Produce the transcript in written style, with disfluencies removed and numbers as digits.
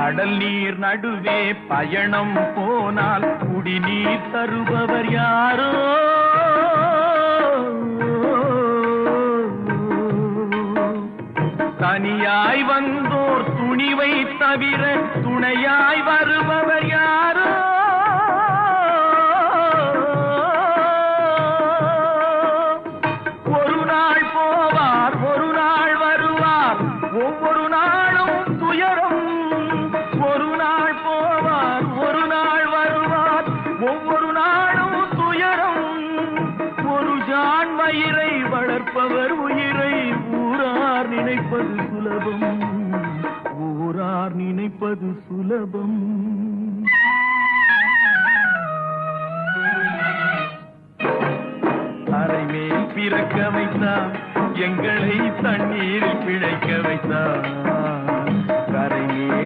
கடல் நீர் நடுவே பயணம் போனால் குடிநீர் தருபவர் யாரோ? தனியாய் வந்தோர் துணிவை தவிர துணையாய் வருபவர் யாரோ? ஒரு நாள் போவார், ஒரு நாள் வருவார், ஒவ்வொரு நாளும் துயரம். ஒரு நாள் போவார், ஒரு நாள் வருவார், ஒவ்வொரு நாளும் துயரம். ஒரு ஜான் வயிறை வளர்ப்பவர் உயிரை ஊரார் நினைப்பது சுலபம், ஊரார் நினைப்பது சுலபம். அரைமேல் பிறக்க வைத்தார், எங்களை தண்ணீரில் பிழைக்க வைத்தார்.